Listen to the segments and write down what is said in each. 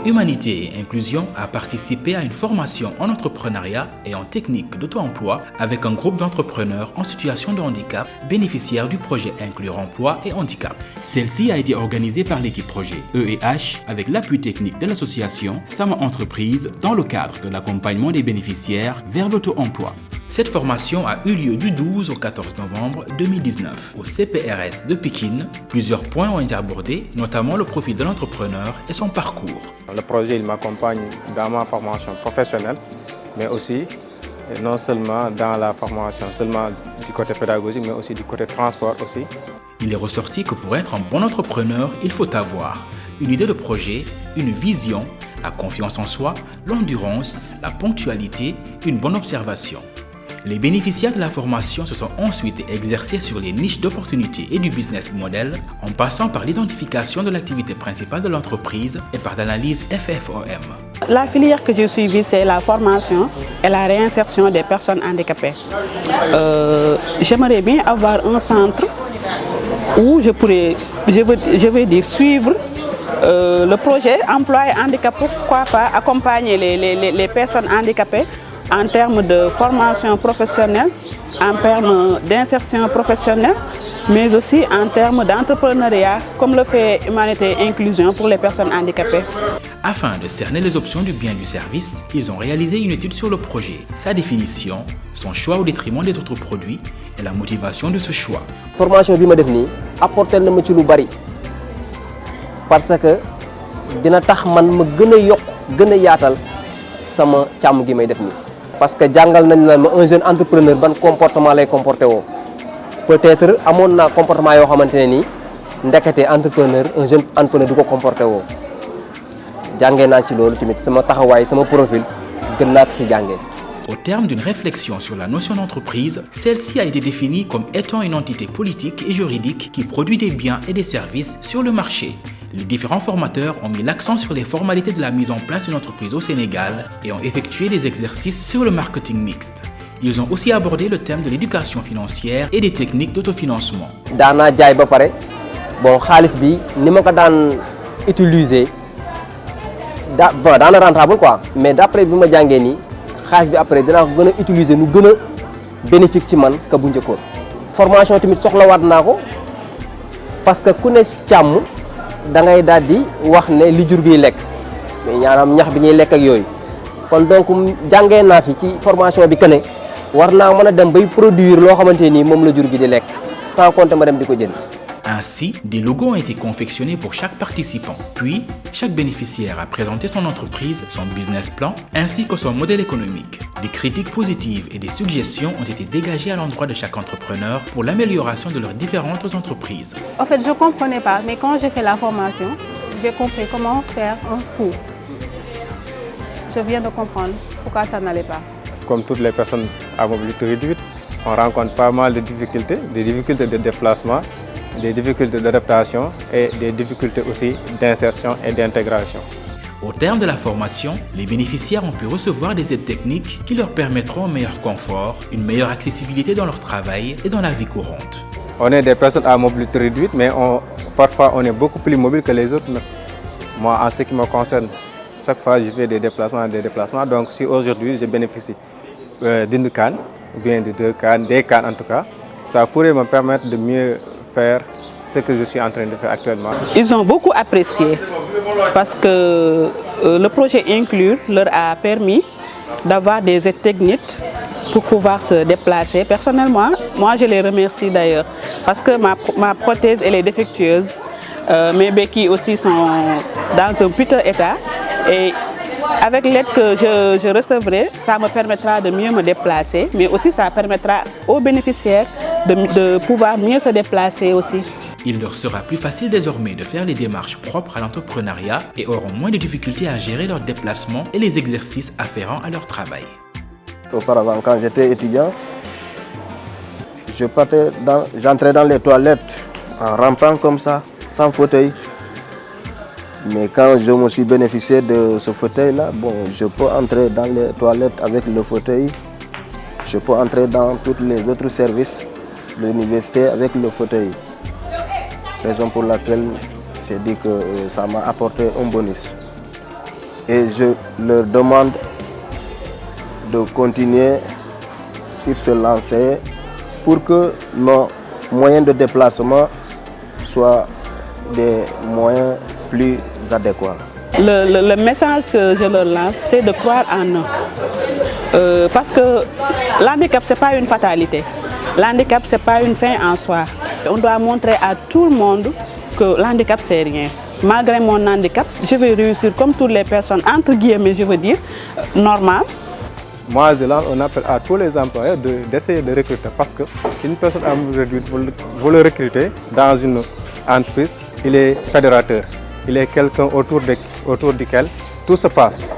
Humanité et Inclusion a participé à une formation en entrepreneuriat et en technique d'auto-emploi avec un groupe d'entrepreneurs en situation de handicap bénéficiaires du projet Inclure Emploi et Handicap. Celle-ci a été organisée par l'équipe projet EEH avec l'appui technique de l'association Sama Entreprise dans le cadre de l'accompagnement des bénéficiaires vers l'auto-emploi. Cette formation a eu lieu du 12 au 14 novembre 2019 au CPRS de Pékin. Plusieurs points ont été abordés, notamment le profil de l'entrepreneur et son parcours. Le projet m'accompagne dans ma formation professionnelle, mais aussi non seulement dans la formation, seulement du côté pédagogique, mais aussi du côté transport aussi. Il est ressorti que pour être un bon entrepreneur, il faut avoir une idée de projet, une vision, la confiance en soi, l'endurance, la ponctualité, une bonne observation. Les bénéficiaires de la formation se sont ensuite exercés sur les niches d'opportunités et du business model en passant par l'identification de l'activité principale de l'entreprise et par l'analyse FFOM. La filière que j'ai suivie, c'est la formation et la réinsertion des personnes handicapées. J'aimerais bien avoir un centre où je vais dire, suivre le projet emploi et handicap, pourquoi pas accompagner les personnes handicapées en termes de formation professionnelle, en termes d'insertion professionnelle, mais aussi en termes d'entrepreneuriat, comme le fait Humanité et Inclusion pour les personnes handicapées. Afin de cerner les options du bien et du service, ils ont réalisé une étude sur le projet, sa définition, son choix au détriment des autres produits et la motivation de ce choix. La formation que je fais apporte beaucoup de choses parce que dina tax man ma gëna yok gëna yaatal sama cham gi may def ni parce que jangal nañ la un jeune entrepreneur ban comportement lay comporté wo peut-être amon na comportement yo xamantene ni ndekete entrepreneur un jeune entrepreneur du ko comporté wo jangé na ci lolu timit sama taxaway sama profil gën na ci jangé. Au terme d'une réflexion sur la notion d'entreprise, celle-ci a été définie comme étant une entité politique et juridique qui produit des biens et des services sur le marché. Les différents formateurs ont mis l'accent sur les formalités de la mise en place d'une entreprise au Sénégal et ont effectué des exercices sur le marketing mixte. Ils ont aussi abordé le thème de l'éducation financière et des techniques d'autofinancement. Dana jaay ba paré bon xaliss bi nima ko daan utiliser dana rentable quoi mais d'après bima jangé ni xaliss bi après dina ko gëna utiliser nu gëna bénéfique ci man ka bu ñëkkoon. Formation tamit soxla wat nako parce que ku ne ci cham da ngay daldi wax ne li jur gi lek mais ñaanam ñax bi ñuy lek ak yoy kon donc jangé na fi ci formation bi kené warna mëna dem bay produire lo xamanteni mom la jur gi di lek sans compter ma dem diko jënd. Ainsi, des logos ont été confectionnés pour chaque participant. Puis, chaque bénéficiaire a présenté son entreprise, son business plan, ainsi que son modèle économique. Des critiques positives et des suggestions ont été dégagées à l'endroit de chaque entrepreneur pour l'amélioration de leurs différentes entreprises. En fait, je ne comprenais pas, mais quand j'ai fait la formation, j'ai compris comment faire un four. Je viens de comprendre pourquoi ça n'allait pas. Comme toutes les personnes à mobilité réduite, on rencontre pas mal de difficultés de déplacement, des difficultés d'adaptation et des difficultés aussi d'insertion et d'intégration. Au terme de la formation, les bénéficiaires ont pu recevoir des aides techniques qui leur permettront un meilleur confort, une meilleure accessibilité dans leur travail et dans la vie courante. On est des personnes à mobilité réduite, mais parfois on est beaucoup plus mobile que les autres. Moi, en ce qui me concerne, chaque fois je fais des déplacements. Donc si aujourd'hui je bénéficie d'une canne, ou bien de deux cannes, des cannes en tout cas, ça pourrait me permettre de mieux faire ce que je suis en train de faire actuellement. Ils ont beaucoup apprécié parce que le projet Inclure leur a permis d'avoir des aides techniques pour pouvoir se déplacer. Personnellement, moi je les remercie d'ailleurs parce que ma prothèse elle est défectueuse. Mes béquilles aussi sont dans un piteux état et avec l'aide que je recevrai, ça me permettra de mieux me déplacer, mais aussi ça permettra aux bénéficiaires de pouvoir mieux se déplacer aussi. Il leur sera plus facile désormais de faire les démarches propres à l'entrepreneuriat et auront moins de difficultés à gérer leurs déplacements et les exercices afférents à leur travail. Auparavant, quand j'étais étudiant, j'entrais dans les toilettes en rampant comme ça, sans fauteuil. Mais quand je me suis bénéficié de ce fauteuil-là, bon, je peux entrer dans les toilettes avec le fauteuil. Je peux entrer dans tous les autres services de l'université avec le fauteuil. Raison pour laquelle j'ai dit que ça m'a apporté un bonus. Et je leur demande de continuer sur ce lancer pour que nos moyens de déplacement soient des moyens plus adéquats. Le message que je leur lance, c'est de croire en eux. Parce que l'handicap, ce n'est pas une fatalité. L'handicap, ce n'est pas une fin en soi. On doit montrer à tout le monde que l'handicap, c'est rien. Malgré mon handicap, je vais réussir comme toutes les personnes, entre guillemets, je veux dire, normales. Moi, je lance un appel à tous les employeurs d'essayer de recruter parce qu'une personne à mobilité réduite, vous le recruter dans une entreprise, il est fédérateur. Il est quelqu'un autour duquel tout se passe.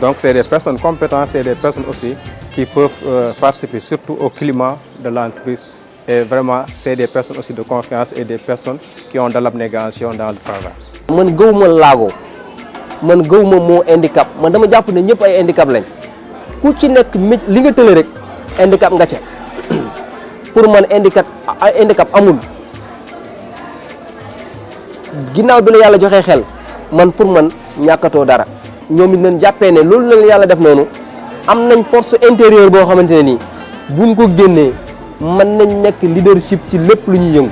Donc, c'est des personnes compétentes, c'est des personnes aussi qui peuvent participer surtout au climat de l'entreprise. Et vraiment, c'est des personnes aussi de confiance et des personnes qui ont de l'abnégation dans le travail. Man gëwuma laago man gëwuma moo handicap man dama jàpp ne ñëpp ay handicap lañ ku ci nekk li nga tële rek handicap nga ca pour man handicap amul ginnaaw bi la yàlla joxee xel man pour man ñàkkatoo dara ñoom it nañ jàppee ne loolu la yàlla def noonu am nañ force intérieure boo xamante ne nii buñ ko génnee mën nañ nekk leadership ci lépp lu ñuy yëngu.